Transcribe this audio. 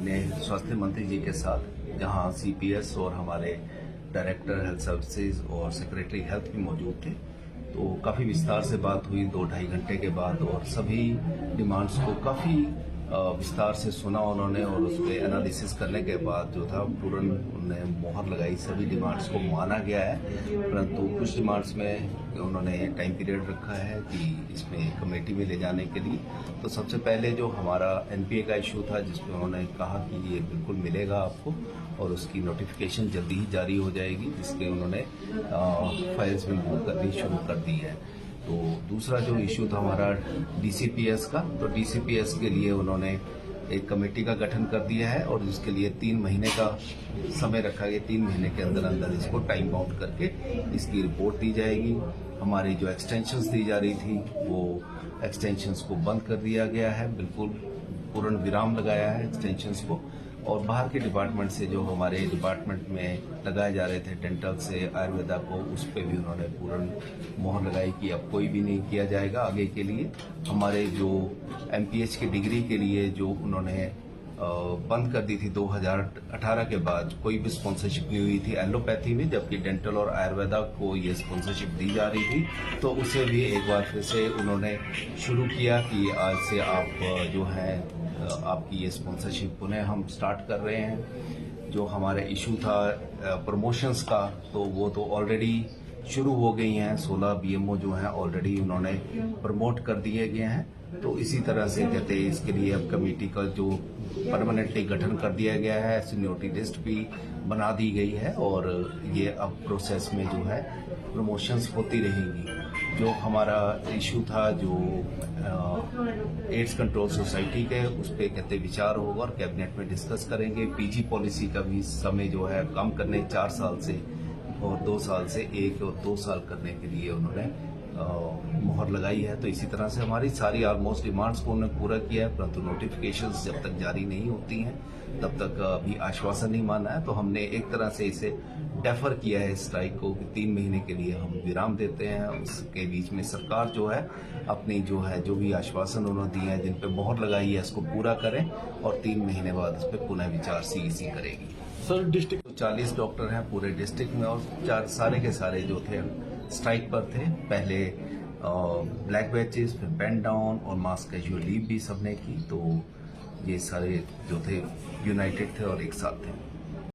माननीय स्वास्थ्य मंत्री जी के साथ, जहां सीपीएस और हमारे डायरेक्टर हेल्थ सर्विसेज और सेक्रेटरी हेल्थ भी मौजूद थे। तो काफ़ी विस्तार से बात हुई 2-2.5 घंटे के बाद, और सभी डिमांड्स को काफ़ी विस्तार से सुना उन्होंने, और उस पर एनालिसिस करने के बाद जो था पूर्ण उन्होंने मोहर लगाई। सभी डिमांड्स को माना गया है, परंतु कुछ डिमांड्स में उन्होंने टाइम पीरियड रखा है कि इसमें कमेटी में ले जाने के लिए। तो सबसे पहले जो हमारा एनपीए का इशू था, जिसमें उन्होंने कहा कि ये बिल्कुल मिलेगा आपको और उसकी नोटिफिकेशन जल्दी ही जारी हो जाएगी, जिसके उन्होंने फाइल्स में मूव करनी शुरू कर दी है। तो दूसरा जो इशू था हमारा डीसीपीएस का, तो डीसीपीएस के लिए उन्होंने एक कमेटी का गठन कर दिया है और इसके लिए 3 महीने का समय रखा गया। 3 महीने के अंदर अंदर इसको टाइम बाउंड करके इसकी रिपोर्ट दी जाएगी। हमारी जो एक्सटेंशंस दी जा रही थी, वो एक्सटेंशंस को बंद कर दिया गया है, बिल्कुल पूर्ण विराम लगाया है एक्सटेंशंस को। और बाहर के डिपार्टमेंट से जो हमारे डिपार्टमेंट में लगाए जा रहे थे, डेंटल से आयुर्वेदा को, उस पर भी उन्होंने पूर्ण मोहर लगाई कि अब कोई भी नहीं किया जाएगा आगे के लिए। हमारे जो एमपीएच की डिग्री के लिए जो उन्होंने बंद कर दी थी 2018 के बाद, कोई भी स्पॉन्सरशिप नहीं हुई थी एलोपैथी में, जबकि डेंटल और आयुर्वेदा को ये स्पॉन्सरशिप दी जा रही थी। तो उसे भी एक बार फिर से उन्होंने शुरू किया कि आज से आप जो है आपकी ये स्पॉन्सरशिप पुनः हम स्टार्ट कर रहे हैं। जो हमारे इशू था प्रमोशंस का, तो वो तो ऑलरेडी शुरू हो गई हैं। 16 बीएमओ जो हैं ऑलरेडी उन्होंने प्रमोट कर दिए गए हैं। तो इसी तरह से कहते हैं इसके लिए अब कमेटी का जो परमानेंटली गठन कर दिया गया है, सीनियरिटी लिस्ट भी बना दी गई है और ये अब प्रोसेस में जो है प्रमोशंस होती रहेंगी। जो हमारा इशू था जो एड्स कंट्रोल सोसाइटी के, उस पर कहते विचार होगा और कैबिनेट में डिस्कस करेंगे। पीजी पॉलिसी का भी समय जो है कम करने 4 साल से और 2 साल से 1 और 2 साल करने के लिए उन्होंने मोहर लगाई है। तो इसी तरह से हमारी सारी ऑलमोस्ट डिमांड्स को उन्होंने पूरा किया है, परंतु नोटिफिकेशंस जब तक जारी नहीं होती हैं तब तक अभी आश्वासन नहीं माना है। तो हमने एक तरह से इसे डेफर किया है स्ट्राइक को, कि 3 महीने के लिए हम विराम देते हैं। उसके बीच में सरकार जो है अपनी जो भी आश्वासन उन्होंने दिए हैं, जिन पे मोहर लगाई है, इसको पूरा करें और 3 महीने बाद इस पर पुनः विचार सीईसी करेगी। सर, डिस्ट्रिक्ट 40 डॉक्टर हैं पूरे डिस्ट्रिक्ट में, और सारे के सारे जो थे स्ट्राइक पर थे। पहले ब्लैक बैचेस, फिर पेन डाउन और मास कैजुअल लीव भी सबने की। तो ये सारे जो थे यूनाइटेड थे और एक साथ थे।